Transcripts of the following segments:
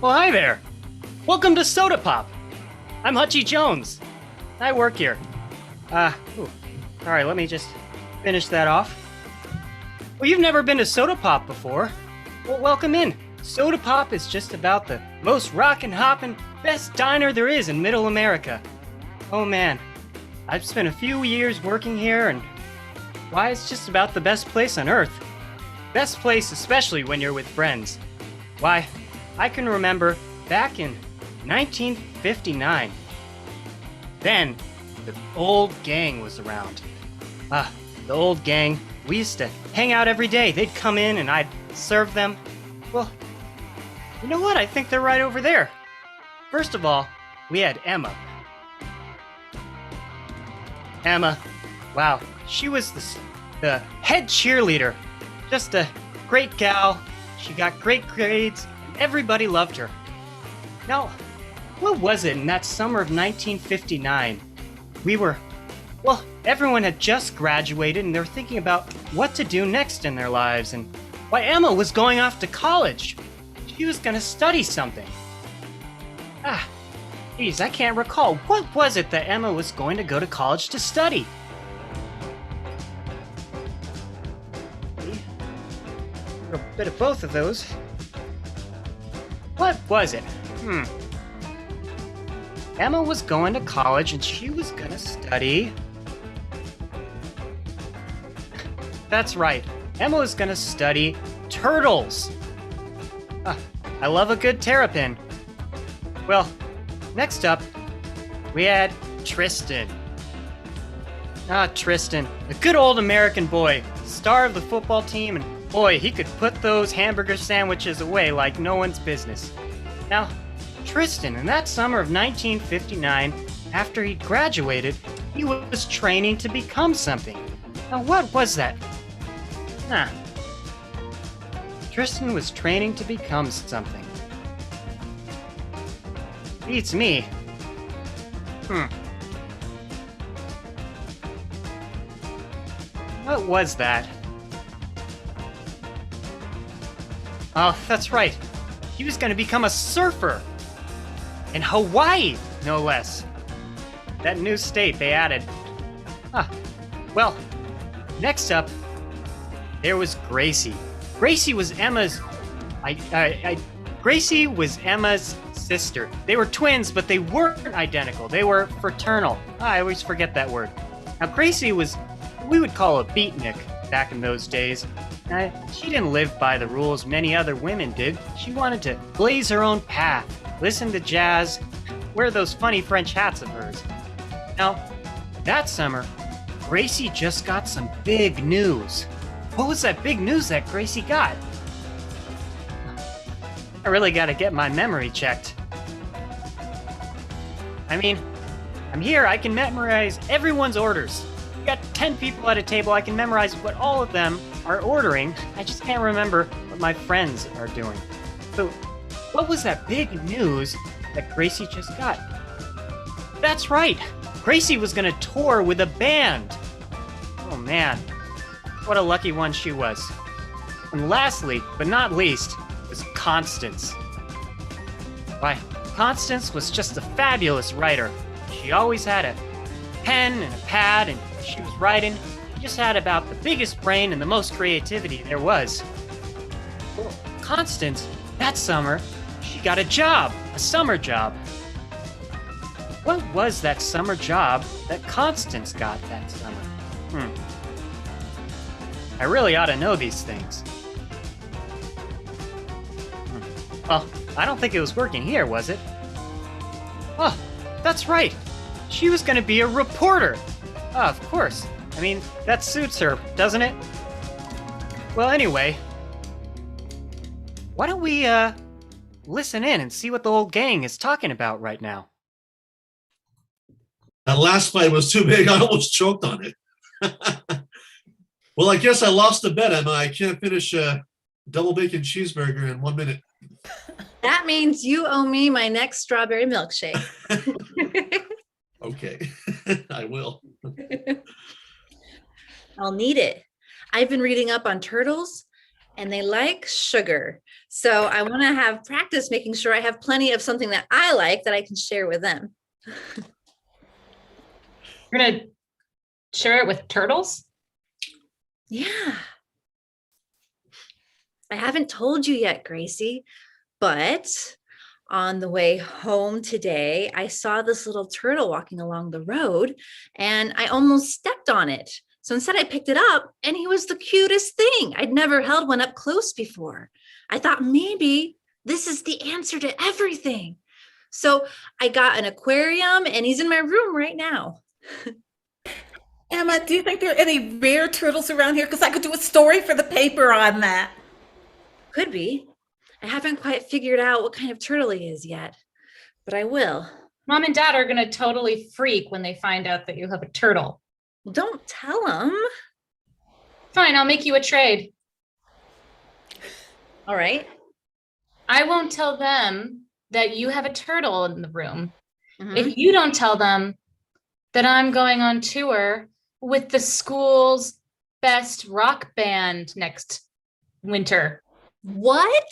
Well, hi there. Welcome to Soda Pop. I'm Hutchie Jones. I work here. All right, let me just finish that off. Well, you've never been to Soda Pop before. Well, welcome in. Soda Pop is just about the most rockin' hoppin' best diner there is in Middle America. Oh man, I've spent a few years working here and why, it's just about the best place on earth. Best place especially when you're with friends. Why, I can remember back in 1959. Then, the old gang was around. The old gang, we used to hang out every day. They'd come in and I'd serve them. Well, you know what? I think they're right over there. First of all, we had Emma. Emma, wow, she was the head cheerleader. Just a great gal. She got great grades, and everybody loved her. Now, what was it in that summer of 1959? Everyone had just graduated and they were thinking about what to do next in their lives, and why Emma was going off to college. She was gonna study something. Geez, I can't recall. What was it that Emma was going to go to college to study? A bit of both of those. What was it? Emma was going to college and she was gonna study. That's right. Emma was gonna study turtles. I love a good terrapin. Well, next up, we had Tristan. Tristan, a good old American boy, star of the football team, and boy, he could put those hamburger sandwiches away like no one's business. Now, Tristan, in that summer of 1959, after he graduated, he was training to become something. Now, what was that? Tristan was training to become something. Beats me. What was that? Oh, that's right. He was going to become a surfer. In Hawaii, no less. That new state they added. Well, next up, there was Gracie. Gracie was Emma's sister. They were twins, but they weren't identical. They were fraternal. I always forget that word. Now, Gracie was, we would call a beatnik back in those days. She didn't live by the rules many other women did. She wanted to blaze her own path, listen to jazz, wear those funny French hats of hers. Now, that summer, Gracie just got some big news. What was that big news that Gracie got? I really gotta get my memory checked. I mean, I'm here, I can memorize everyone's orders. We got 10 people at a table, I can memorize what all of them are ordering. I just can't remember what my friends are doing. So, what was that big news that Gracie just got? That's right! Gracie was gonna tour with a band! Oh man, what a lucky one she was. And lastly, but not least, was Constance. Why, Constance was just a fabulous writer. She always had a pen and a pad, and she was writing. She just had about the biggest brain and the most creativity there was. Well, Constance, that summer, she got a job, a summer job. What was that summer job that Constance got that summer? I really ought to know these things. Well, I don't think it was working here, was it? Oh, that's right. She was going to be a reporter. Of course. I mean, that suits her, doesn't it? Well, anyway, why don't we, listen in and see what the whole gang is talking about right now? That last fight was too big. I almost choked on it. Well, I guess I lost the bet, Emma. I can't finish a double bacon cheeseburger in 1 minute. That means you owe me my next strawberry milkshake. Okay, I will. I'll need it. I've been reading up on turtles and they like sugar. So I want to have practice making sure I have plenty of something that I like that I can share with them. You're gonna share it with turtles? Yeah. I haven't told you yet, Gracie, but on the way home today, I saw this little turtle walking along the road and I almost stepped on it. So instead, I picked it up and he was the cutest thing. I'd never held one up close before. I thought maybe this is the answer to everything. So I got an aquarium and he's in my room right now. Emma, do you think there are any rare turtles around here? Because I could do a story for the paper on that. Could be. I haven't quite figured out what kind of turtle he is yet, but I will. Mom and Dad are gonna totally freak when they find out that you have a turtle. Well, don't tell him. Fine, I'll make you a trade. All right. I won't tell them that you have a turtle in the room. Mhm. If you don't tell them that I'm going on tour with the school's best rock band next winter. What?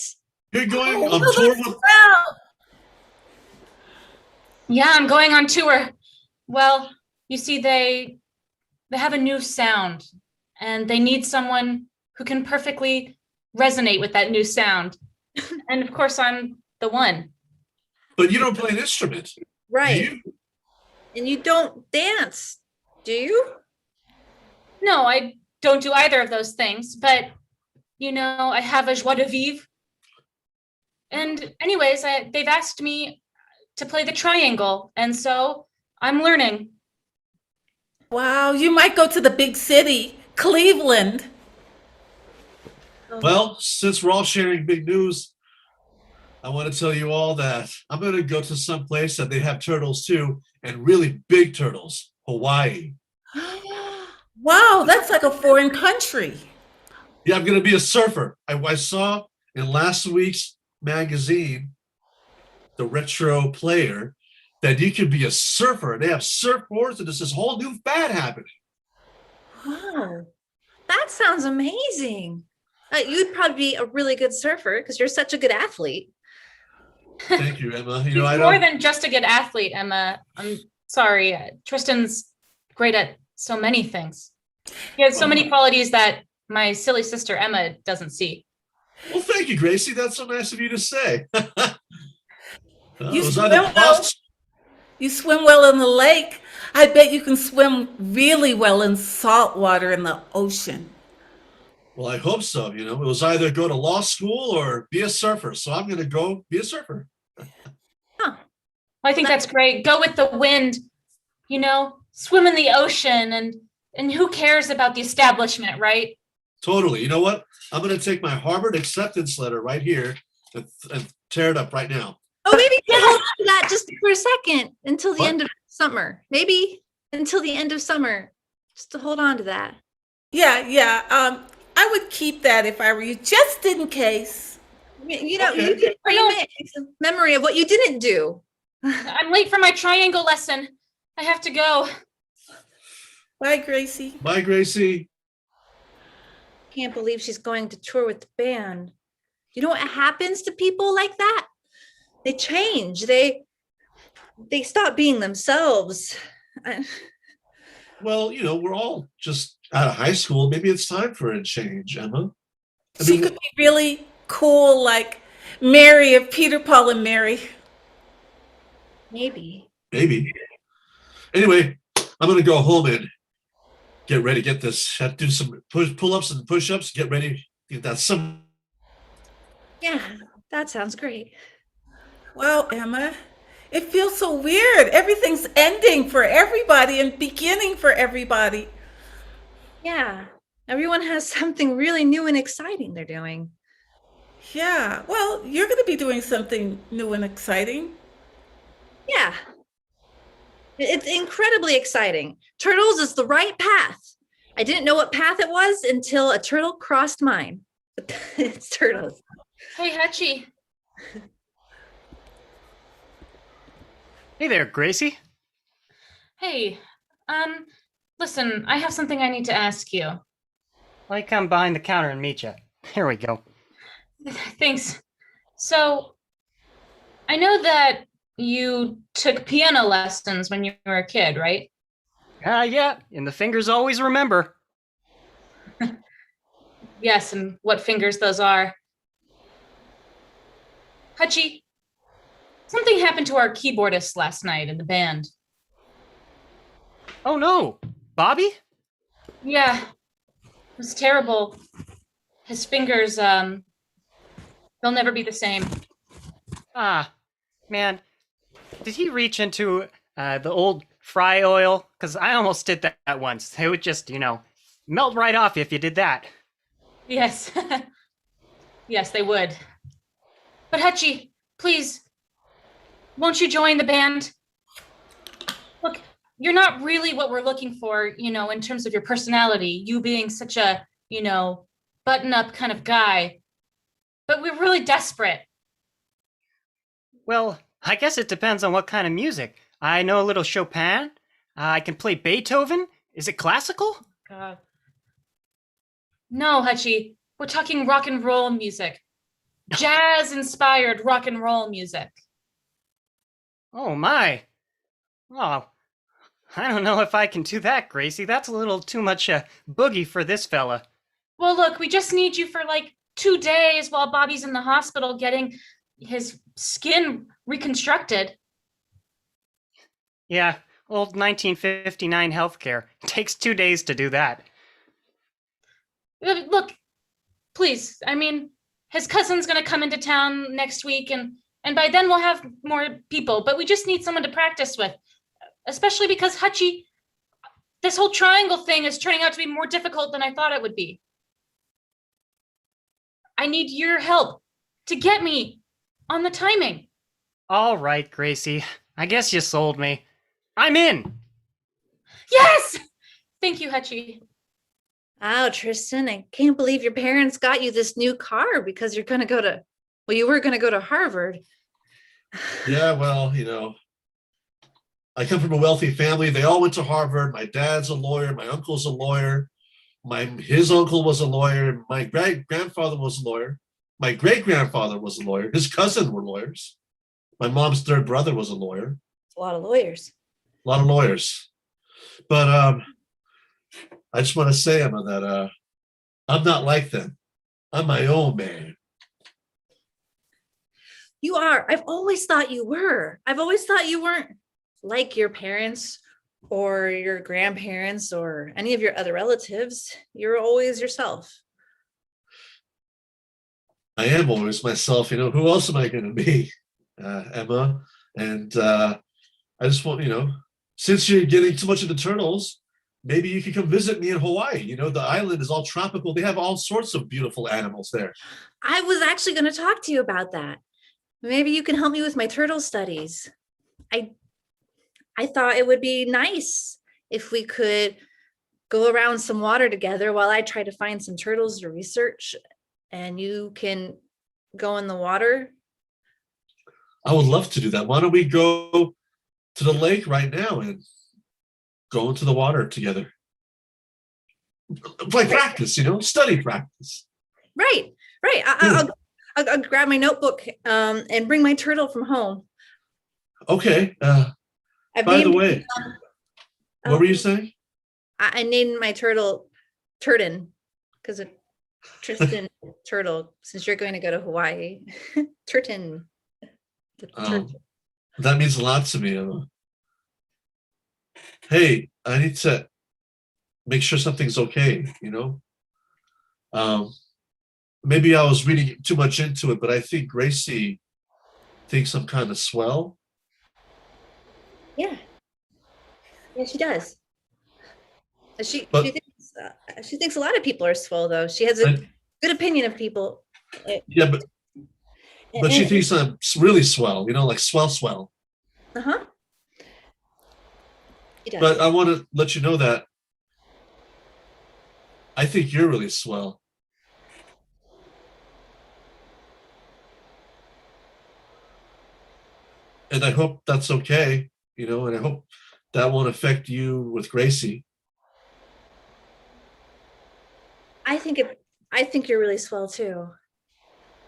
You're going Oh, on well, tour that's with. well. Yeah, I'm going on tour. Well, you see, they have a new sound and they need someone who can perfectly resonate with that new sound. And of course, I'm the one. But you don't play an instrument. Do Right. you? And you don't dance, do you? No, I don't do either of those things, but I have a joie de vivre. And anyways, they've asked me to play the triangle, and so I'm learning. Wow, you might go to the big city, Cleveland. Well, since we're all sharing big news, I want to tell you all that I'm going to go to some place that they have turtles too, and really big turtles, Hawaii. Wow, that's like a foreign country. Yeah, I'm going to be a surfer. I saw in last week's magazine, the Retro Player, that you can be a surfer. They have surfboards, and there's this whole new fad happening. Wow. That sounds amazing. You'd probably be a really good surfer because you're such a good athlete. Thank you, Emma. He's I more don't. than just a good athlete, Emma. I'm sorry. Tristan's great at so many things. He has so many qualities that my silly sister Emma doesn't see. Well, thank you, Gracie. That's so nice of you to say. You Was swim I the well. boss? You swim well in the lake. I bet you can swim really well in salt water in the ocean. Well, I hope so. It was either go to law school or be a surfer. So I'm going to go be a surfer. Huh. I think that's great. Go with the wind, swim in the ocean and who cares about the establishment, right? Totally. You know what? I'm going to take my Harvard acceptance letter right here and tear it up right now. Oh, maybe you can hold on to that just for a second until the end of summer. Maybe until the end of summer, just to hold on to that. Yeah. I would keep that if I were you, just in case. You Okay. can frame it. It's a memory of what you didn't do. I'm late for my triangle lesson. I have to go. Bye, Gracie. Bye, Gracie. Can't believe she's going to tour with the band. You know what happens to people like that? They change. They stop being themselves. Well, we're all just out of high school. Maybe it's time for a change, Emma. She could be really cool, like Mary of Peter, Paul, and Mary. Maybe. Maybe. Anyway, I'm going to go home and get ready. Get this. Have to do some pull-ups and push-ups. Get ready. Get that some. Yeah, that sounds great. Wow, Emma, it feels so weird. Everything's ending for everybody and beginning for everybody. Yeah, everyone has something really new and exciting they're doing. Yeah, well, you're going to be doing something new and exciting. Yeah, it's incredibly exciting. Turtles is the right path. I didn't know what path it was until a turtle crossed mine. But it's turtles. Hey, Hutchie. Hey there, Gracie. Hey, listen, I have something I need to ask you. Let me come behind the counter and meet you. Here we go. Thanks. So I know that you took piano lessons when you were a kid, right? Yeah, and the fingers always remember. Yes, and what fingers those are. Hutchie, something happened to our keyboardist last night in the band. Oh no, Bobby? Yeah, it was terrible. His fingers, they'll never be the same. Ah, man, did he reach into the old fry oil? Because I almost did that once. It would just, melt right off if you did that. Yes. Yes, they would. But Hutchie, please, won't you join the band? Look, you're not really what we're looking for, in terms of your personality, you being such a, button up kind of guy. But we're really desperate. Well, I guess it depends on what kind of music. I know a little Chopin. I can play Beethoven. Is it classical? God. No, Hutchie, we're talking rock and roll music. Jazz inspired rock and roll music. Oh my. Oh, I don't know if I can do that, Gracie. That's a little too much boogie for this fella. Well, look, we just need you for like 2 days while Bobby's in the hospital getting his skin reconstructed. Yeah, old 1959 healthcare. It takes 2 days to do that. Look, please, I mean, his cousin's gonna come into town next week, and by then we'll have more people, but we just need someone to practice with, especially because Hutchie, this whole triangle thing is turning out to be more difficult than I thought it would be. I need your help to get me on the timing. All right, Gracie. I guess you sold me. I'm in. Yes! Thank you, Hutchie. Wow, Tristan, I can't believe your parents got you this new car because you're going to go to, well, you were going to go to Harvard. Yeah, well, I come from a wealthy family. They all went to Harvard. My dad's a lawyer. My uncle's a lawyer. His uncle was a lawyer. My grandfather was a lawyer. My great grandfather was a lawyer. His cousin were lawyers. My mom's third brother was a lawyer. It's a lot of lawyers. A lot of lawyers. But I just want to say, Emma, that I'm not like them. I'm my own man. You are. I've always thought you were. I've always thought you weren't like your parents or your grandparents or any of your other relatives. You're always yourself. I am always myself. Who else am I going to be, Emma? And I just want, since you're getting too much into turtles, maybe you can come visit me in Hawaii. The island is all tropical. They have all sorts of beautiful animals there. I was actually going to talk to you about that. Maybe you can help me with my turtle studies. I thought it would be nice if we could go around some water together while I try to find some turtles to research, and you can go in the water. I would love to do that. Why don't we go to the lake right now and go into the water together? Play practice, study practice. Right. I'll grab my notebook and bring my turtle from home. Okay. I've By the named- way, what were you saying? I named my turtle Turton because of Tristan Turtle, since you're going to go to Hawaii. Turton. That means a lot to me, Emma. Hey, I need to make sure something's okay, maybe I was reading too much into it, but I think Gracie thinks I'm kind of swell. Yeah, she does. She thinks a lot of people are swell, though. She has a good opinion of people. Yeah, but she thinks I'm really swell, like swell. Uh-huh. She does. But I want to let you know that I think you're really swell. And I hope that's okay, and I hope that won't affect you with Gracie. I think you're really swell too.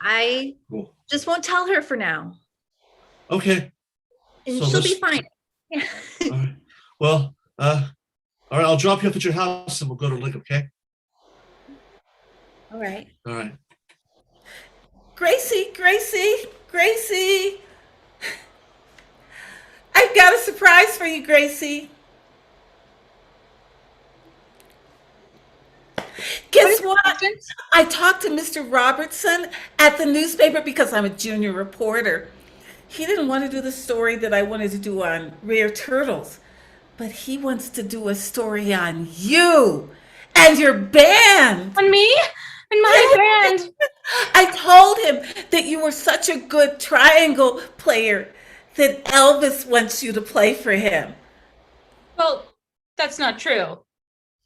I Cool. just won't tell her for now. Okay. And So she'll be let's. fine. All right. Well, all right. I'll drop you off at your house and we'll go to Lick. Okay. All right. All right. Gracie, Gracie, Gracie. I've got a surprise for you, Gracie. Guess what? Constance? I talked to Mr. Robertson at the newspaper because I'm a junior reporter. He didn't want to do the story that I wanted to do on rare turtles, but he wants to do a story on you and your band. On me? And my band? I told him that you were such a good triangle player that Elvis wants you to play for him. Well, that's not true.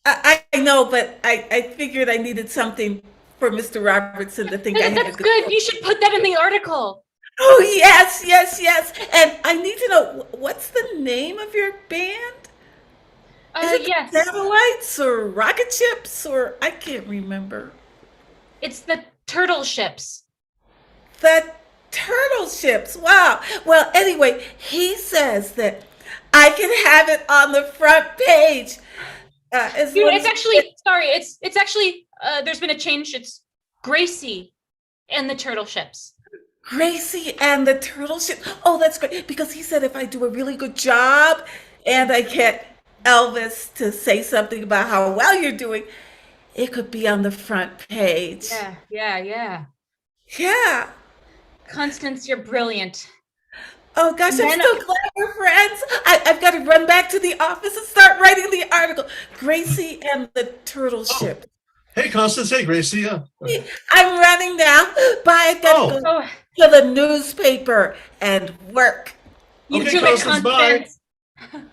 I know, but I figured I needed something for Mr. Robertson to think I had a That's good. good. You should put that in the article. Oh, yes, yes, yes. And I need to know what's the name of your band? Is it Yes. the Satellites or Rocket Ships or I can't remember. It's the turtle ships. The Turtle Ships. Wow. Well, anyway, he says that I can have it on the front page. As long It's as- actually, sorry, it's actually, there's been a change. It's Gracie and the turtle ships. Gracie and the Turtle Ship. Oh, that's great. Because he said if I do a really good job and I get Elvis to say something about how well you're doing, it could be on the front page. Yeah. Yeah. Constance, you're brilliant. Oh gosh, I'm Then- so glad we're friends. I've got to run back to the office and start writing the article. Gracie and the Turtle Ship. Hey, Constance. Hey, Gracie. Yeah. I'm running now. Bye. I gotta go Oh, to the newspaper and work. you Okay, do it, Constance, bye. Constance.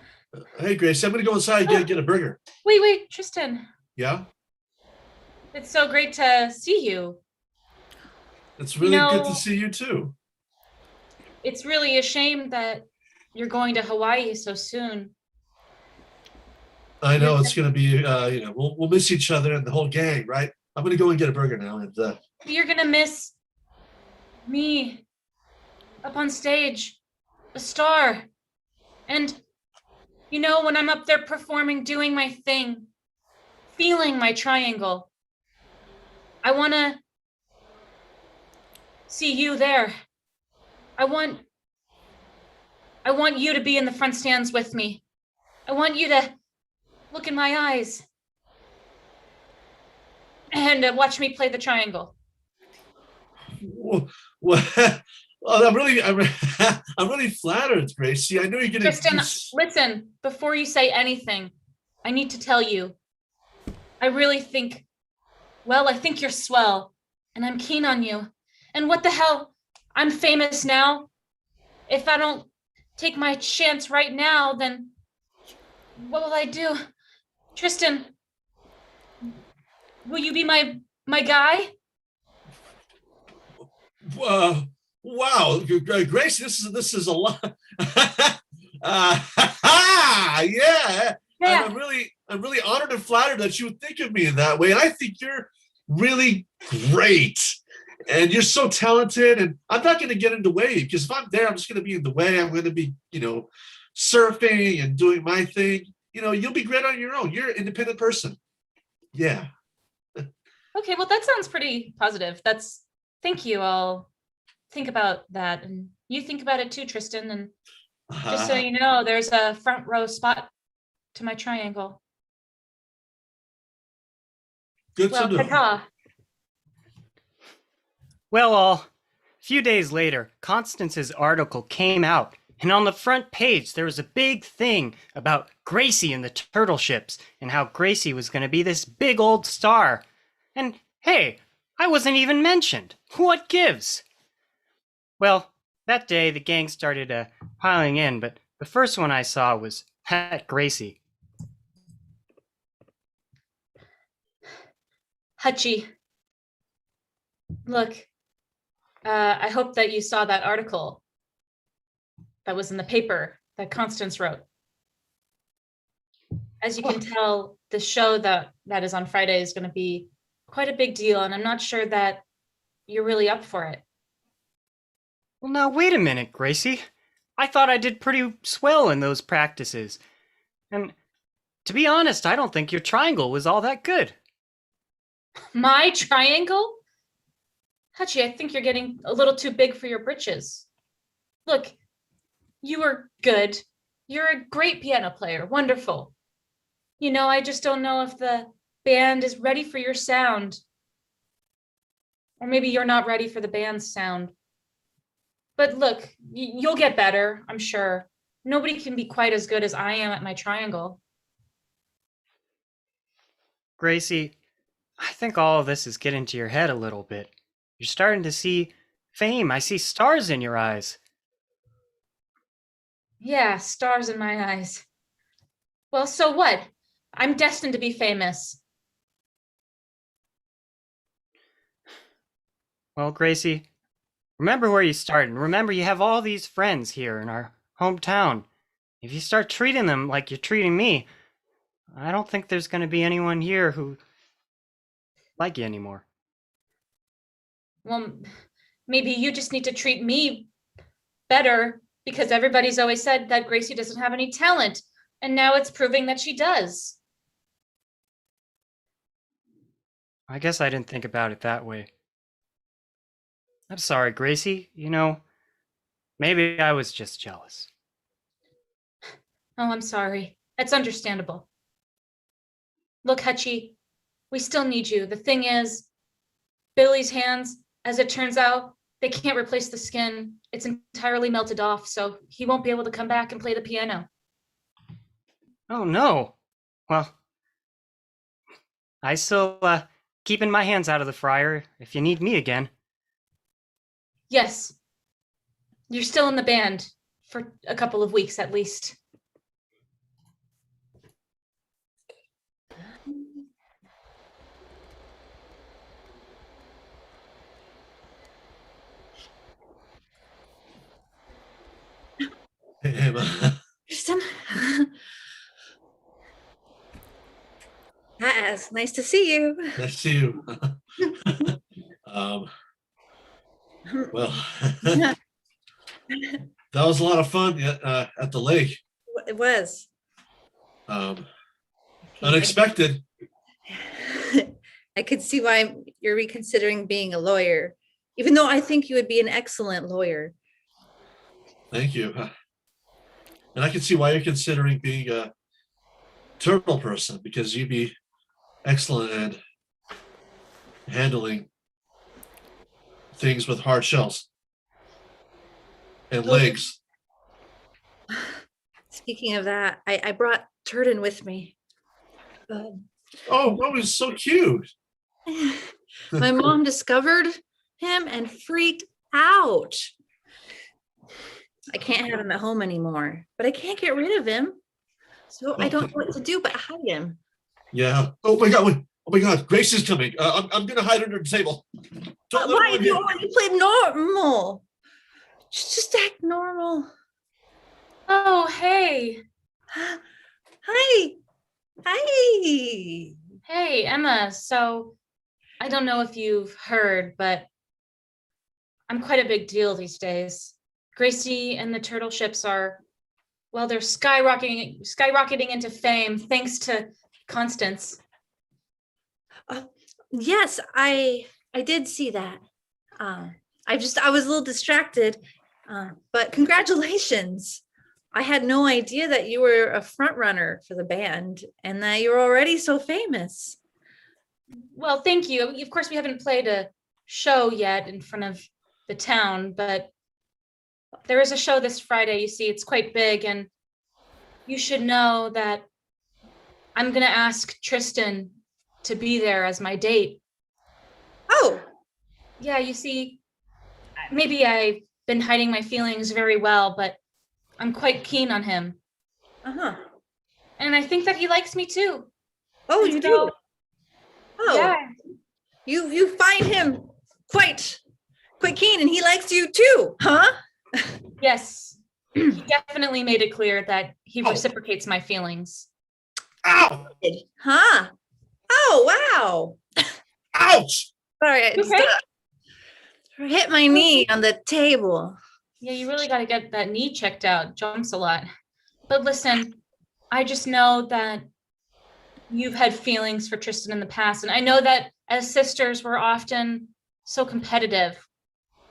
Hey, Gracie. I'm gonna go inside and get a burger. Wait, Tristan. Yeah. It's so great to see you. It's really good No. to see you too. It's really a shame that you're going to Hawaii so soon. I know it's gonna be. We'll miss each other and the whole gang, right? I'm gonna go and get a burger now. And You're gonna miss me up on stage, a star. And when I'm up there performing, doing my thing, feeling my triangle, I wanna see you there. I want you to be in the front stands with me. I want you to look in my eyes and watch me play the triangle. well, I'm really flattered, Gracie. I know you're gonna. Tristan, listen, before you say anything, I need to tell you, I really think, I think you're swell, and I'm keen on you. And what the hell? I'm famous now. If I don't take my chance right now, then what will I do? Tristan, will you be my guy? Wow, Gracie, this is a lot. Yeah. Yeah. I'm really honored and flattered that you would think of me in that way. And I think you're really great. And you're so talented. And I'm not going to get in the way because if I'm there, I'm just going to be in the way. I'm going to be, surfing and doing my thing. You'll be great on your own. You're an independent person. Yeah. Okay, well, that sounds pretty positive. Thank you. I'll think about that. And you think about it too, Tristan. And just so you know, there's a front row spot to my triangle. Good Well, to know. ta-ta. Well, a few days later, Constance's article came out, and on the front page there was a big thing about Gracie and the turtle ships, and how Gracie was going to be this big old star. And hey, I wasn't even mentioned. What gives? Well, that day the gang started piling in, but the first one I saw was that Gracie. Hutchie, look, I hope that you saw that article that was in the paper that Constance wrote. As you can tell, the show that is on Friday is going to be quite a big deal, and I'm not sure that you're really up for it. Well, now wait a minute, Gracie. I thought I did pretty swell in those practices. And to be honest, I don't think your triangle was all that good. My triangle? Hachi, I think you're getting a little too big for your britches. Look, you were good. You're a great piano player. Wonderful. I just don't know if the band is ready for your sound. Or maybe you're not ready for the band's sound. But look, you'll get better, I'm sure. Nobody can be quite as good as I am at my triangle. Gracie, I think all of this is getting to your head a little bit. You're starting to see fame. I see stars in your eyes. Yeah, stars in my eyes. Well, so what? I'm destined to be famous. Well, Gracie, remember where you started, and remember you have all these friends here in our hometown. If you start treating them like you're treating me, I don't think there's going to be anyone here who like you anymore. Well, maybe you just need to treat me better because everybody's always said that Gracie doesn't have any talent, and now it's proving that she does. I guess I didn't think about it that way. I'm sorry, Gracie. Maybe I was just jealous. Oh, I'm sorry. It's understandable. Look, Hachi, we still need you. The thing is, Billy's hands, as it turns out, they can't replace the skin. It's entirely melted off, so he won't be able to come back and play the piano. Oh, no. Well, I still keeping my hands out of the fryer if you need me again. Yes, you're still in the band for a couple of weeks at least. Hey, Emma. Kristen. Yes, nice to see you. Nice to see you. Well, that was a lot of fun at the lake. It was. Unexpected. I could see why you're reconsidering being a lawyer, even though I think you would be an excellent lawyer. Thank you. And I can see why you're considering being a turtle person, because you'd be excellent at handling things with hard shells and legs. Speaking of that, I brought Turden with me. Oh, that was so cute. My mom discovered him and freaked out. I can't have him at home anymore, but I can't get rid of him. So I don't know what to do but hide him. Yeah. Oh my God. Wait. Oh my God. Grace is coming. I'm gonna hide under the table. Don't let Why her do in. you play normal? Just act normal. Oh, hey. Hi. Hi. Hey, Emma. So I don't know if you've heard, but I'm quite a big deal these days. Gracie and the turtle ships are, well, they're skyrocketing into fame thanks to Constance. Yes, I did see that. I was a little distracted, but congratulations. I had no idea that you were a front runner for the band and that you were already so famous. Well, thank you. Of course, we haven't played a show yet in front of the town, but there is a show this Friday. You see, it's quite big, and you should know that I'm going to ask Tristan to be there as my date. Oh, Yeah, you see, maybe I've been hiding my feelings very well, but I'm quite keen on him. uh-huh. And I think that he likes me too. Oh, And you so- do? Oh, Yeah. you find him quite keen and he likes you too, huh? Yes. He definitely made it clear that he Oh. reciprocates my feelings. Ow! Huh? Oh, wow. Ouch! Sorry, You okay? Hit my knee on the table. Yeah, you really got to get that knee checked out. Jumps a lot. But listen, I just know that you've had feelings for Tristan in the past. And I know that as sisters, we're often so competitive.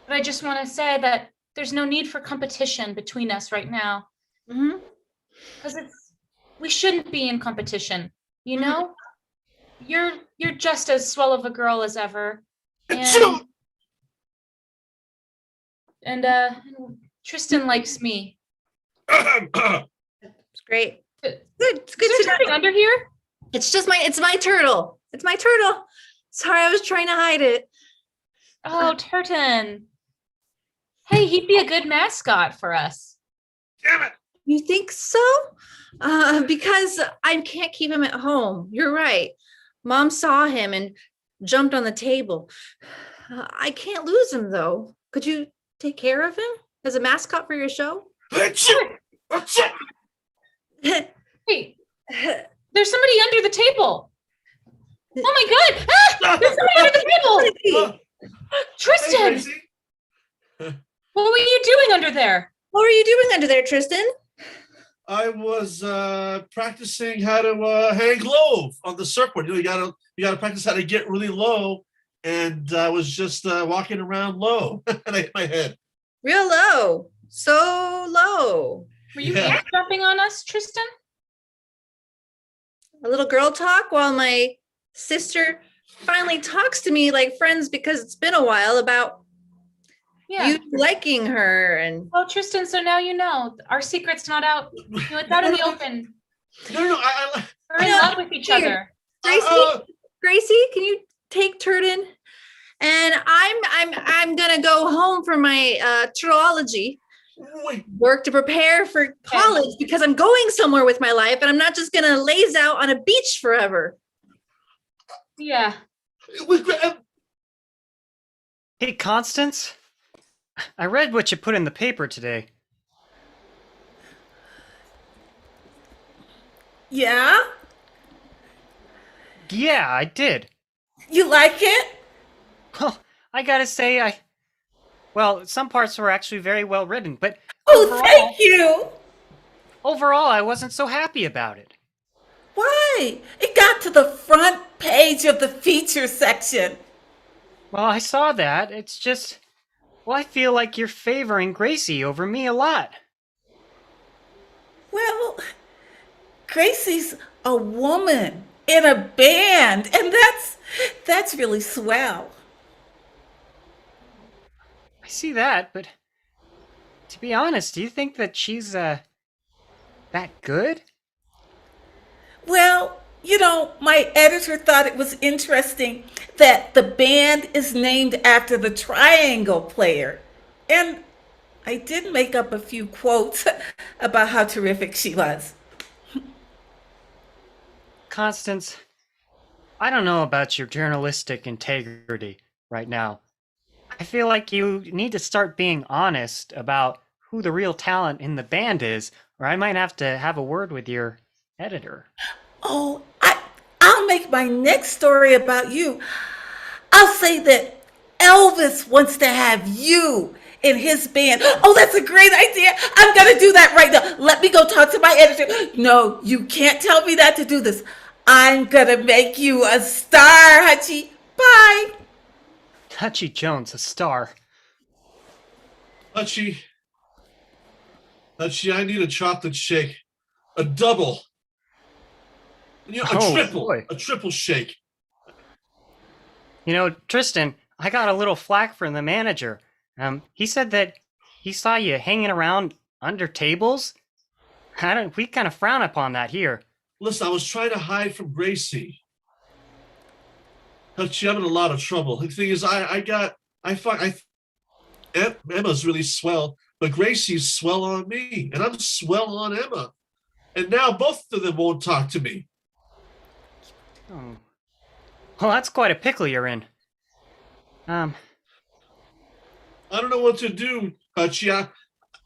But I just want to say that there's no need for competition between us right now. Mhm. Because we shouldn't be in competition, you know? You're just as swell of a girl as ever. And Tristan likes me. It's great. Is Good. It's good there to something know. under here? It's my turtle. It's my turtle. Sorry, I was trying to hide it. Oh, Turton. Hey, he'd be a good mascot for us. Damn it! You think so? Because I can't keep him at home. You're right. Mom saw him and jumped on the table. I can't lose him though. Could you take care of him as a mascot for your show? Hey, there's somebody under the table. Oh my God! Ah, there's somebody under the table. Tristan, Hey, Gracie. what were you doing under there? What were you doing under there, Tristan? I was practicing how to hang low on the surfboard. You gotta practice how to get really low. And I was just walking around low, and I hit my head. Real low. So low. Were you Yeah. eavesdropping on us, Tristan? A little girl talk while my sister finally talks to me like friends because it's been a while about Yeah. you liking her and Well, Tristan, so now you know. Our secret's not out. You know, it's out in the open. No, We're in love with each other. Gracie, can you take Turton? And I'm gonna go home for my trilogy wait. work to prepare for college because I'm going somewhere with my life and I'm not just gonna laze out on a beach forever. Yeah. Hey, Constance. I read what you put in the paper today. Yeah? Yeah, I did. You like it? Well, I gotta say, well, some parts were actually very well written, but Oh, thank you. overall, I wasn't so happy about it. Why? It got to the front page of the feature section. Well, I saw that. It's just, well, I feel like you're favoring Gracie over me a lot. Well, Gracie's a woman in a band, and that's really swell. I see that, but to be honest, do you think that she's, that good? Well, my editor thought it was interesting that the band is named after the triangle player. And I did make up a few quotes about how terrific she was. Constance, I don't know about your journalistic integrity right now. I feel like you need to start being honest about who the real talent in the band is, or I might have to have a word with your editor. Oh, I'll make my next story about you. I'll say that Elvis wants to have you in his band. Oh, that's a great idea. I'm going to do that right now. Let me go talk to my editor. No, you can't tell me that to do this. I'm going to make you a star, Hutchie. Bye. Hutchie Jones, a star. Hutchie, I need a chocolate shake. A double. A Oh, triple. boy. A triple shake. You know, Tristan, I got a little flack from the manager. He said that he saw you hanging around under tables. We kind of frown upon that here. Listen, I was trying to hide from Gracie. Hutchie, I'm in a lot of trouble. The thing is, Emma's really swell, but Gracie's swell on me, and I'm swell on Emma. And now both of them won't talk to me. Oh. Well, that's quite a pickle you're in. I don't know what to do, Hutchie.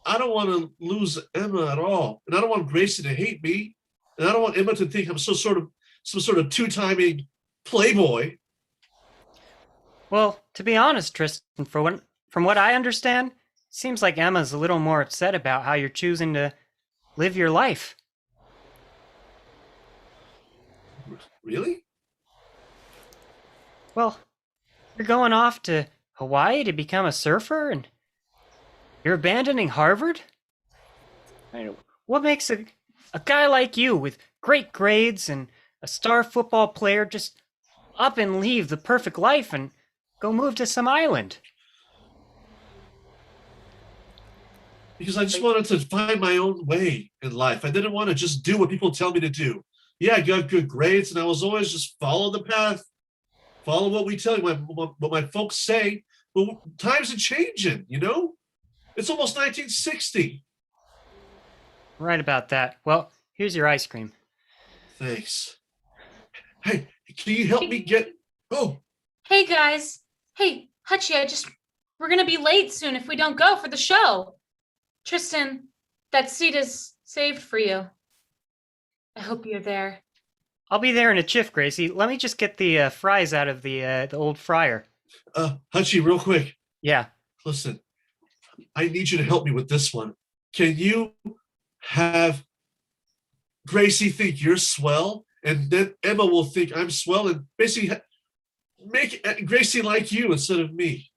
I don't want to lose Emma at all, and I don't want Gracie to hate me, and I don't want Emma to think I'm some sort of two-timing playboy. Well, to be honest, Tristan, for when From what I understand, seems like Emma's a little more upset about how you're choosing to live your life. Really? Well, you're going off to Hawaii to become a surfer and you're abandoning Harvard? What makes a guy like you with great grades and a star football player just up and leave the perfect life and go move to some island? Because I just wanted to find my own way in life. I didn't want to just do what people tell me to do. Yeah, I got good grades, and I was always just follow the path, follow what we tell you, what my folks say. But times are changing, you know? It's almost 1960. Right about that. Well, here's your ice cream. Thanks. Hey, can you help me get? Oh, Hey guys. Hey, Hutchie, we're gonna be late soon if we don't go for the show. Tristan, that seat is saved for you. I hope you're there. I'll be there in a jiff, Gracie. Let me just get the fries out of the old fryer. Hutchie, real quick. Yeah. Listen, I need you to help me with this one. Can you have Gracie think you're swell, and then Emma will think I'm swell, and basically make Gracie like you instead of me?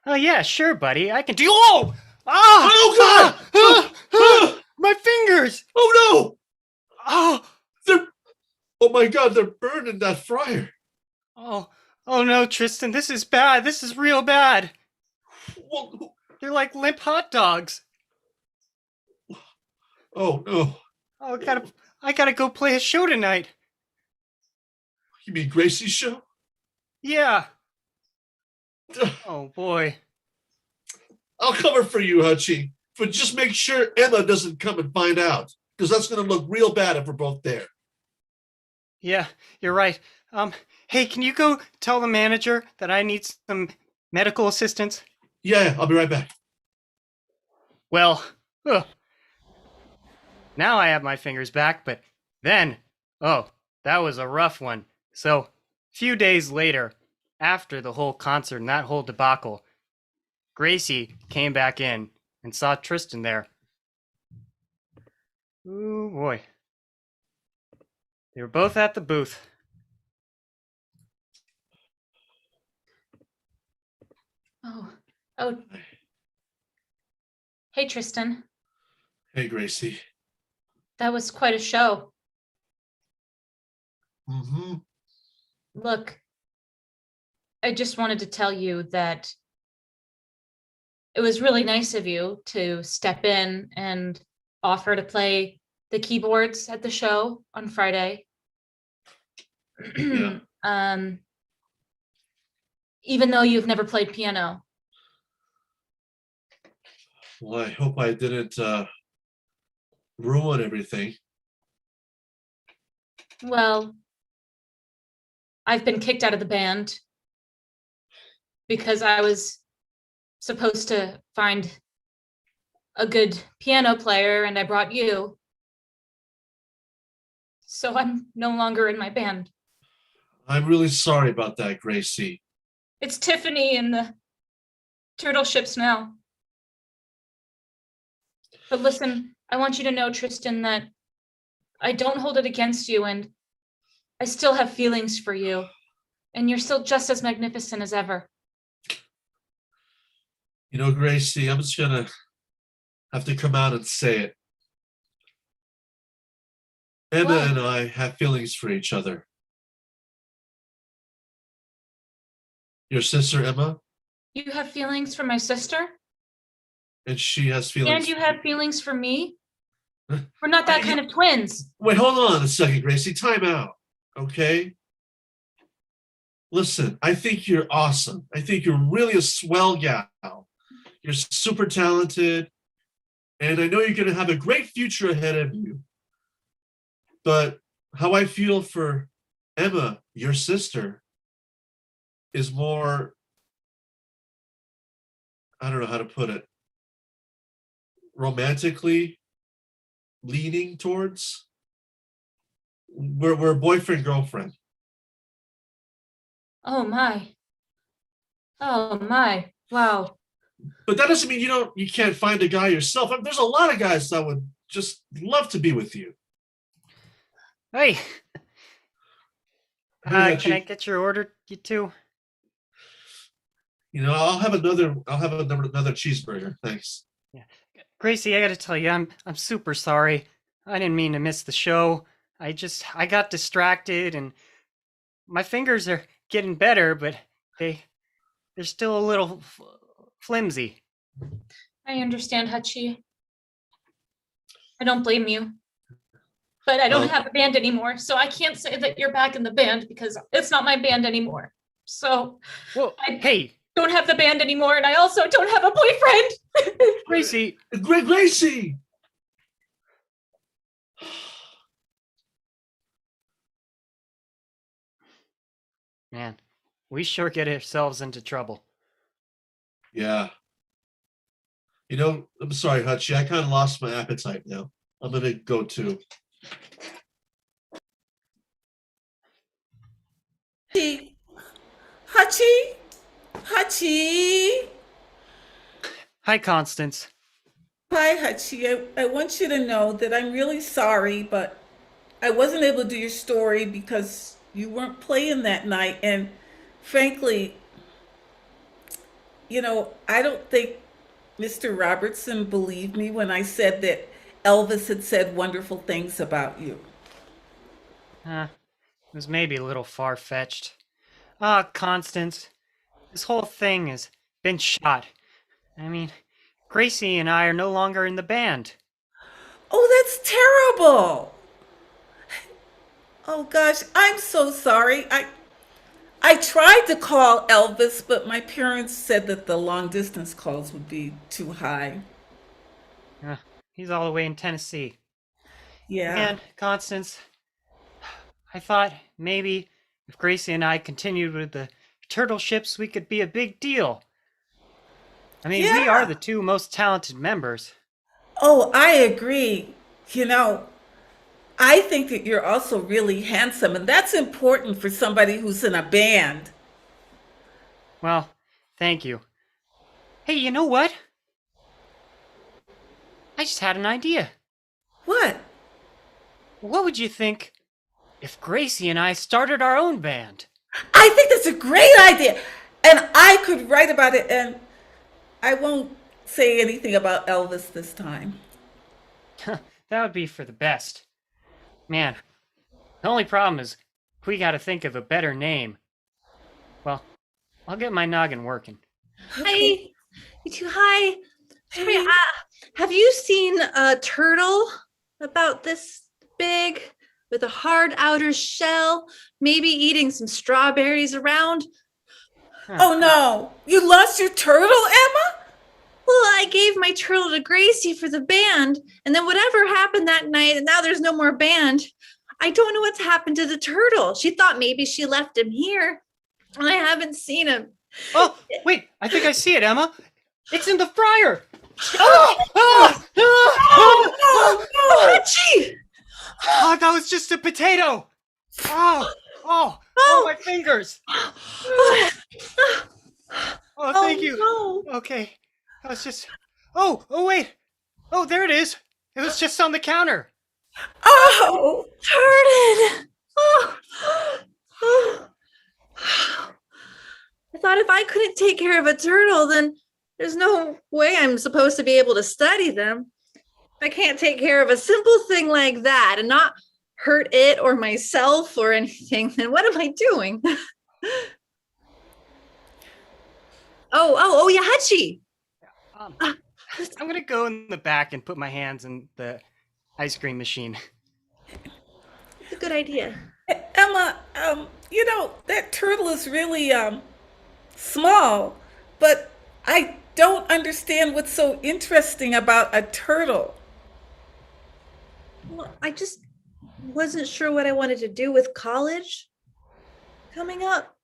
Oh yeah, sure, buddy. I can do. Oh! Ah! Oh God! My fingers! Oh no! Oh! Oh my God! They're burned in that fryer. Oh! Oh no, Tristan! This is bad. This is real bad. Well, They're like limp hot dogs. oh no! Oh, I gotta go play a show tonight. You mean Gracie's show? Yeah. Oh boy. I'll cover for you, Hutchie, but just make sure Emma doesn't come and find out, because that's going to look real bad if we're both there. Yeah, you're right. Hey, can you go tell the manager that I need some medical assistance? Yeah, I'll be right back. Well, now I have my fingers back, but then, that was a rough one. So, a few days later, after the whole concert and that whole debacle, Gracie came back in and saw Tristan there. Ooh, boy. They were both at the booth. Oh. Hey, Tristan. Hey, Gracie. That was quite a show. Mm-hmm. Look, I just wanted to tell you that it was really nice of you to step in and offer to play the keyboards at the show on Friday. Yeah. Even though you've never played piano. Well, I hope I didn't ruin everything. Well, I've been kicked out of the band because I was supposed to find a good piano player and I brought you. So I'm no longer in my band. I'm really sorry about that, Gracie. It's Tiffany and the turtle ships now. But listen, I want you to know, Tristan, that I don't hold it against you and I still have feelings for you. And you're still just as magnificent as ever. You know, Gracie, I'm just going to have to come out and say it. Emma What? and I have feelings for each other. Your sister, Emma, You have feelings for my sister? and she has feelings. And you have feelings for me? We're not that kind of twins. Wait, hold on a second, Gracie. Time out, okay? Listen, I think you're awesome. I think you're really a swell gal. You're super talented, and I know you're going to have a great future ahead of you. But how I feel for Emma, your sister, is more, I don't know how to put it, romantically leaning towards. We're boyfriend, girlfriend. Oh my. Oh my. Wow. But that doesn't mean you can't find a guy yourself. I mean, there's a lot of guys that would just love to be with you. Hey, Hey, can I Hutchie, get your order, you two? I'll have another cheeseburger. Thanks. Yeah. Gracie, I gotta tell you, I'm super sorry. I didn't mean to miss the show. I got distracted and my fingers are getting better, but they're still a little flimsy. I understand, Hachi. I don't blame you. But I don't Well, have a band anymore, so I can't say that you're back in the band because it's not my band anymore. So Well, I hey, don't have the band anymore, and I also don't have a boyfriend. Gracie. Gracie. Man, we sure get ourselves into trouble. Yeah. I'm sorry, Hutchie. I kind of lost my appetite now. I'm gonna go too. Hachi, Hachi. Hi, Constance. Hi, Hachi. I want you to know that I'm really sorry, but I wasn't able to do your story because you weren't playing that night. And frankly, I don't think Mr. Robertson believed me when I said that Elvis had said wonderful things about you. It was maybe a little far-fetched. Ah, Constance, this whole thing has been shot. I mean, Gracie and I are no longer in the band. Oh, that's terrible. Oh gosh, I'm so sorry. I tried to call Elvis, but my parents said that the long distance calls would be too high. He's all the way in Tennessee. Yeah. And, Constance, I thought maybe if Gracie and I continued with the turtle ships, we could be a big deal. I mean, we are Yeah. the two most talented members. Oh, I agree. You know, I think that you're also really handsome, and that's important for somebody who's in a band. Well, thank you. Hey, you know what? I just had an idea. What? What would you think if Gracie and I started our own band? I think that's a great idea. And I could write about it, and I won't say anything about Elvis this time. That would be for the best. Man, the only problem is we gotta think of a better name. Well, I'll get my noggin working. Hi, Okay. you two. Hi. Sorry, Hey. have you seen a turtle about this big with a hard outer shell, maybe eating some strawberries around? Oh no, you lost your turtle, Emma? Well, I gave my turtle to Gracie for the band, and then whatever happened that night, and now there's no more band. I don't know what's happened to the turtle. She thought maybe she left him here, and I haven't seen him. Oh, wait, I think I see it, Emma. It's in the fryer. Oh, Oh, Hachi! oh, that was just a potato. Oh, my fingers. Oh, thank you. No. Okay, that was just. Oh, wait. Oh, there it is. It was just on the counter. Oh, Turden! Oh. I thought if I couldn't take care of a turtle, then there's no way I'm supposed to be able to study them. If I can't take care of a simple thing like that and not hurt it or myself or anything, then what am I doing? Oh, Yahachi. Um, I'm gonna go in the back and put my hands in the ice cream machine. It's a good idea. Emma, that turtle is really small, but I don't understand what's so interesting about a turtle. Well, I just wasn't sure what I wanted to do with college coming up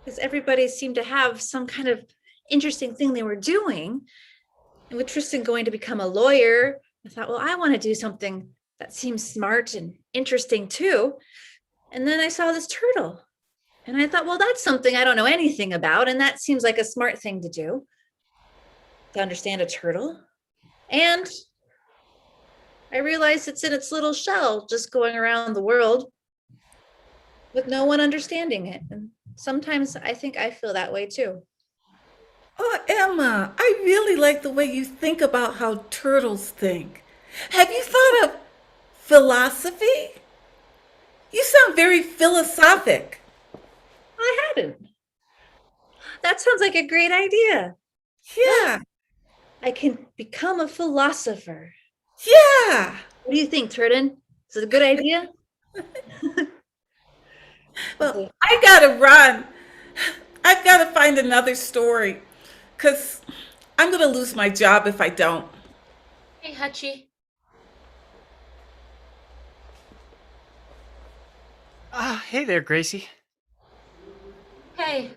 because everybody seemed to have some kind of interesting thing they were doing. And with Tristan going to become a lawyer, I thought, well, I want to do something that seems smart and interesting too. And then I saw this turtle and I thought, well, that's something I don't know anything about. And that seems like a smart thing to do. to understand a turtle. And I realize it's in its little shell, just going around the world with no one understanding it. And sometimes I think I feel that way too. Oh, Emma, I really like the way you think about how turtles think. Have you thought of philosophy? You sound very philosophic. I hadn't. That sounds like a great idea. Yeah, I can become a philosopher. yeah. What do you think, Turden? Is it a good idea? Well, Okay. I gotta run. I've got to find another story because I'm going to lose my job if I don't. Hey, Hutchie. Hey there, Gracie. Hey,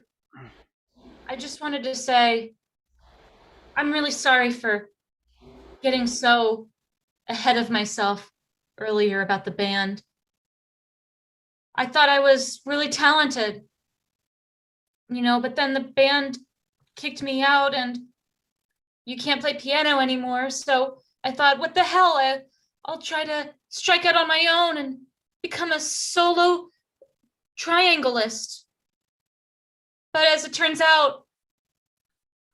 I just wanted to say I'm really sorry for getting so ahead of myself earlier about the band. I thought I was really talented, but then the band kicked me out and you can't play piano anymore. So I thought, what the hell? I'll try to strike out on my own and become a solo triangleist. But as it turns out,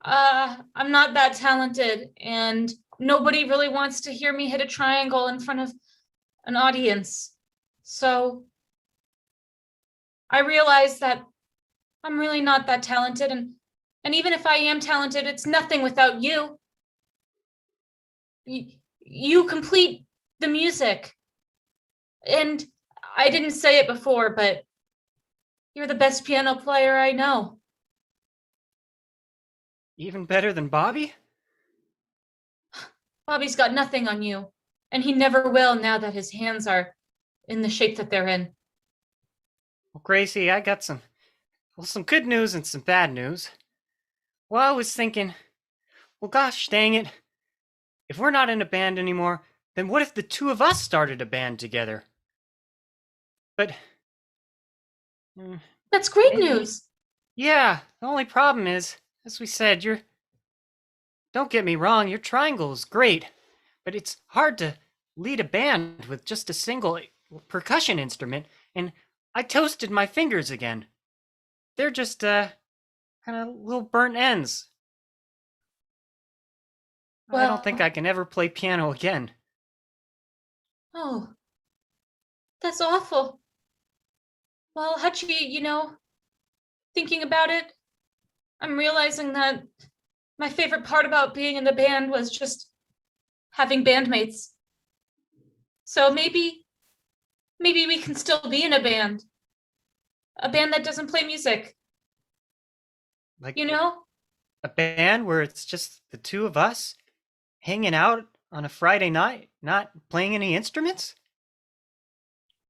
I'm not that talented, and nobody really wants to hear me hit a triangle in front of an audience. So I realized that I'm really not that talented, and even if I am talented, it's nothing without you. You complete the music. And I didn't say it before, but you're the best piano player I know. Even better than Bobby? Bobby's got nothing on you, and he never will now that his hands are in the shape that they're in. Well, Gracie, I got some good news and some bad news. Well, I was thinking, well, gosh dang it. If we're not in a band anymore, then what if the two of us started a band together? But, That's great maybe. news. Yeah, the only problem is, as we said, don't get me wrong, your triangle is great, but it's hard to lead a band with just a single percussion instrument, and I toasted my fingers again. They're just, kind of little burnt ends. I don't think I can ever play piano again. Oh, that's awful. Well, Hachi, thinking about it, I'm realizing that my favorite part about being in the band was just having bandmates. So maybe we can still be in a band that doesn't play music. Like You know? a band where it's just the two of us hanging out on a Friday night, not playing any instruments?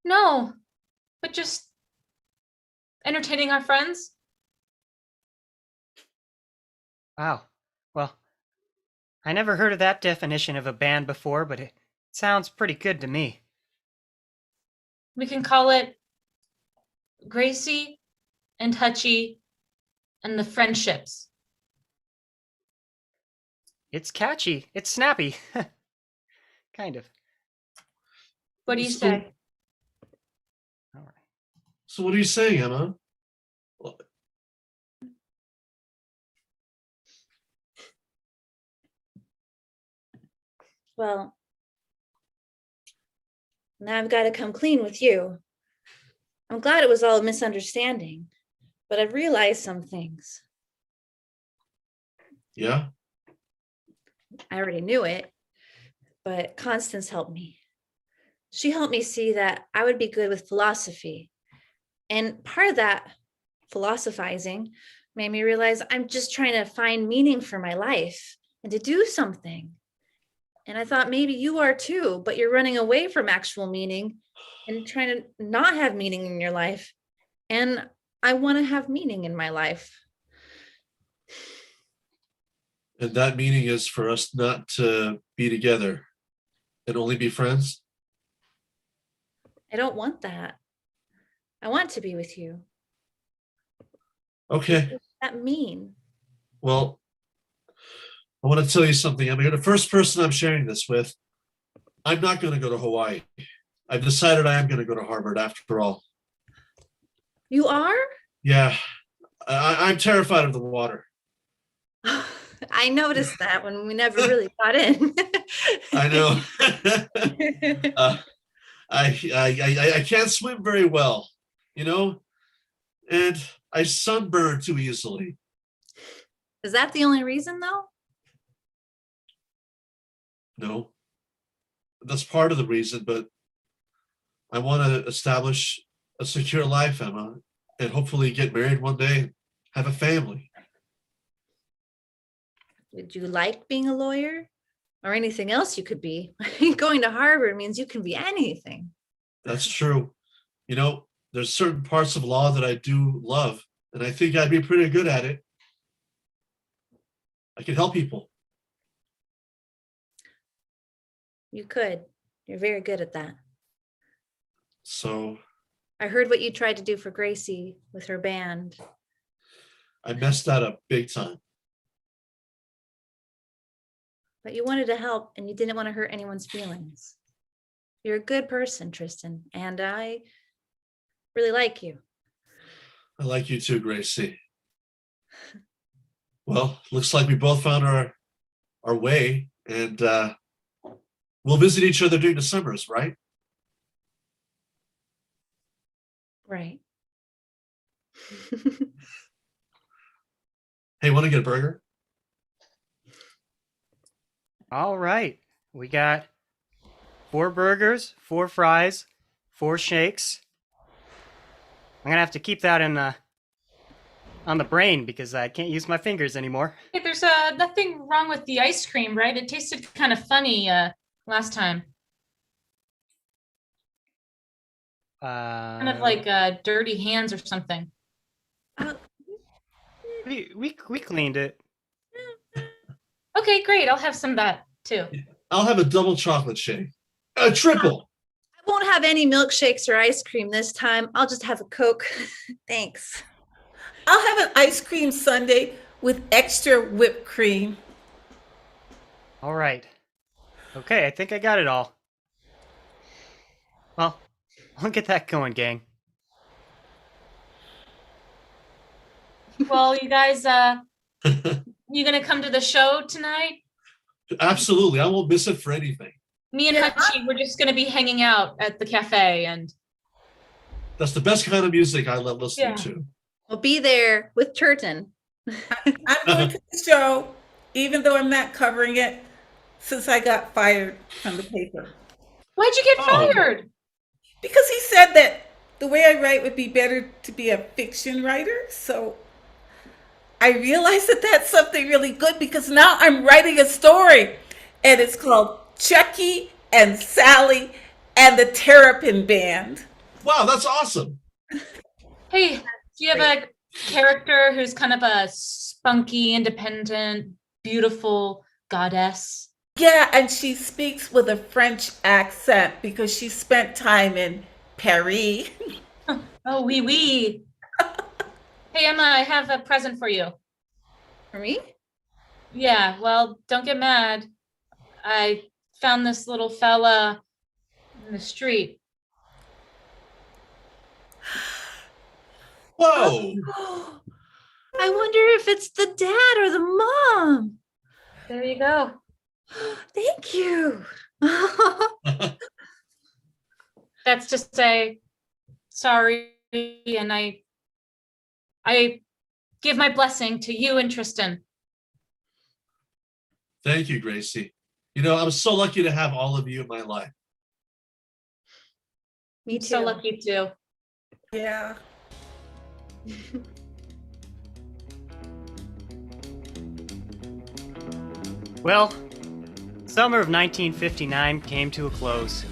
No, but just entertaining our friends. Wow. Well, I never heard of that definition of a band before, but it sounds pretty good to me. We can call it Gracie and Hutchie and the Friendships. It's catchy. It's snappy. Kind of. What do you So- say? All right. So what are you saying, Emma? Well, now I've got to come clean with you. I'm glad it was all a misunderstanding, but I've realized some things. Yeah. I already knew it, but Constance helped me. She helped me see that I would be good with philosophy. And part of that philosophizing made me realize I'm just trying to find meaning for my life and to do something. And I thought maybe you are too, but you're running away from actual meaning and trying to not have meaning in your life. And I want to have meaning in my life. And that meaning is for us not to be together and only be friends. I don't want that. I want to be with you. Okay. What does that mean? Well, I want to tell you something. I mean, you're the first person I'm sharing this with. I'm not going to go to Hawaii. I've decided I am going to go to Harvard after all. You are? Yeah, I'm terrified of the water. I noticed that when we never really got in. I know. I can't swim very well, you know, and I sunburn too easily. Is that the only reason though? No, that's part of the reason, but I want to establish a secure life, Emma, and hopefully get married one day, have a family. Would you like being a lawyer or anything else you could be? Going to Harvard means you can be anything. That's true. You know, there's certain parts of law that I do love, and I think I'd be pretty good at it. I can help people. You could. You're very good at that. So I heard what you tried to do for Gracie with her band. I messed that up big time. But you wanted to help and you didn't want to hurt anyone's feelings. You're a good person, Tristan, and I really like you. I like you too, Gracie. Well, looks like we both found our way, and we'll visit each other during the summers, right? Right. Hey, want to get a burger? All right. We got 4 burgers, 4 fries, 4 shakes. I'm gonna have to keep that on the brain because I can't use my fingers anymore. Hey, there's nothing wrong with the ice cream, right? It tasted kind of funny last time. Kind of like dirty hands or something. we cleaned it. Okay, great. I'll have some of that too. I'll have a double chocolate shake. A triple. I won't have any milkshakes or ice cream this time. I'll just have a Coke. Thanks. I'll have an ice cream sundae with extra whipped cream. All right. Okay, I think I got it all. Well, I'll get that going, gang. Well, you guys, you gonna come to the show tonight? Absolutely. I won't miss it for anything. Me and Hachi, we're just gonna be hanging out at the cafe, and That's the best kind of music I love listening to. We'll be there with Turton. I'm going to the show, even though I'm not covering it, since I got fired from the paper. why'd you get fired? Because he said that the way I write would be better to be a fiction writer. So I realized that that's something really good because now I'm writing a story and it's called Chucky and Sally and the Terrapin Band. Wow, that's awesome. Hey, do you have a character who's kind of a spunky, independent, beautiful goddess? Yeah, and she speaks with a French accent because she spent time in Paris. Oh, oui, oui. Hey, Emma, I have a present for you. For me? Yeah, well, don't get mad. I found this little fella in the street. Whoa. I wonder if it's the dad or the mom. There you go. Thank you. That's to say sorry, and I give my blessing to you and Tristan. Thank you, Gracie. You know, I'm so lucky to have all of you in my life. Me too. So lucky too. Yeah. Well, summer of 1959 came to a close.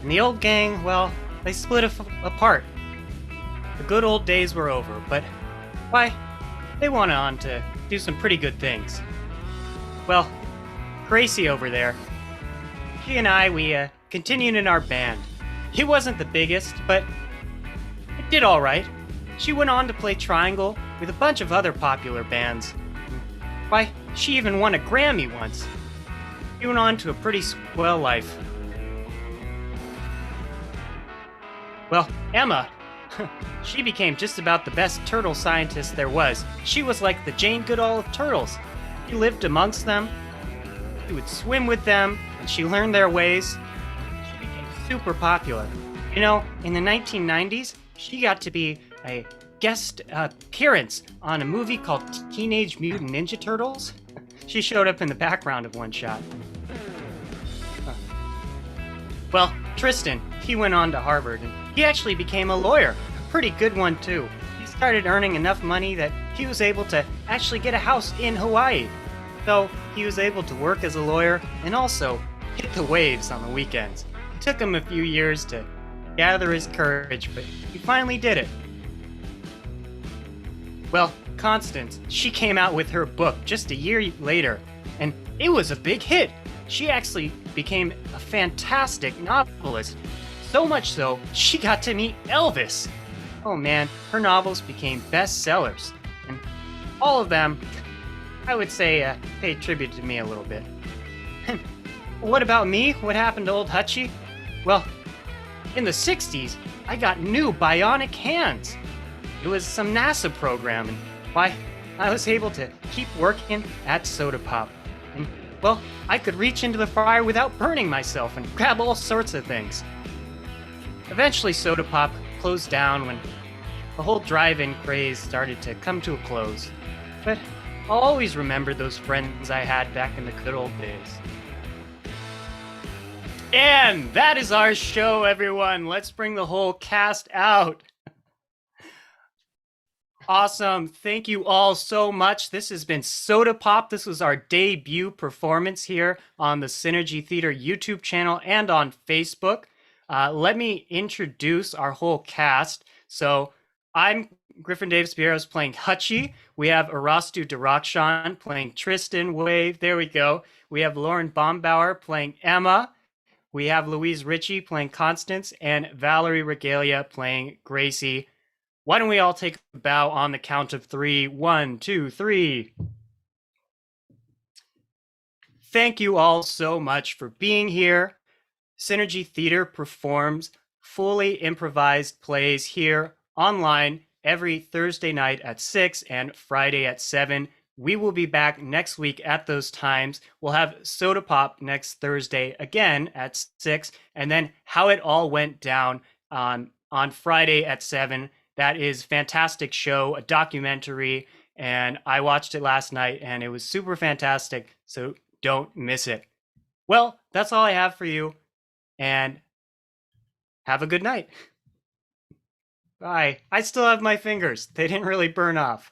And the old gang, well, they split apart. The good old days were over, but, why, they went on to do some pretty good things. Well, Gracie over there, she and I, we continued in our band. It wasn't the biggest, but it did all right. She went on to play Triangle with a bunch of other popular bands. Why, She even won a Grammy once. She went on to a pretty swell life. Well, Emma, she became just about the best turtle scientist there was. She was like the Jane Goodall of turtles. She lived amongst them, she would swim with them, and she learned their ways. She became super popular. You know, in the 1990s, she got to be a guest appearance on a movie called Teenage Mutant Ninja Turtles. She showed up in the background of one shot. Well, Tristan, he went on to Harvard, and he actually became a lawyer. A pretty good one, too. He started earning enough money that he was able to actually get a house in Hawaii. So he was able to work as a lawyer and also hit the waves on the weekends. It took him a few years to gather his courage, but he finally did it. Well, Constance, she came out with her book just a year later, and it was a big hit. She actually became a fantastic novelist. So much so, she got to meet Elvis. Oh man, her novels became bestsellers. And all of them, I would say, pay tribute to me a little bit. What about me? What happened to old Hutchie? Well, in the 60s, I got new bionic hands. It was some NASA program, and why, I was able to keep working at Soda Pop. And, well, I could reach into the fire without burning myself and grab all sorts of things. Eventually, Soda Pop closed down when the whole drive-in craze started to come to a close. But I'll always remember those friends I had back in the good old days. And that is our show, everyone. Let's bring the whole cast out. Awesome. Thank you all so much. This has been Soda Pop. This was our debut performance here on the Synergy Theater YouTube channel and on Facebook. Let me introduce our whole cast. So I'm Griffin Davis Bieros playing Hutchie. We have Arastu Dirakshan playing Tristan Wave. There we go. We have Lauren Bombauer playing Emma. We have Louise Ritchie playing Constance and Valerie Regalia playing Gracie. Why don't we all take a bow on the count of 3? 1, 2, 3. Thank you all so much for being here. Synergy Theater performs fully improvised plays here online every Thursday night at 6 and Friday at 7. We will be back next week at those times. We'll have Soda Pop next Thursday again at 6, and then How It All Went Down on Friday at 7. That is a fantastic show, a documentary, and I watched it last night, and it was super fantastic, so don't miss it. Well, that's all I have for you, and have a good night. Bye. I still have my fingers. They didn't really burn off.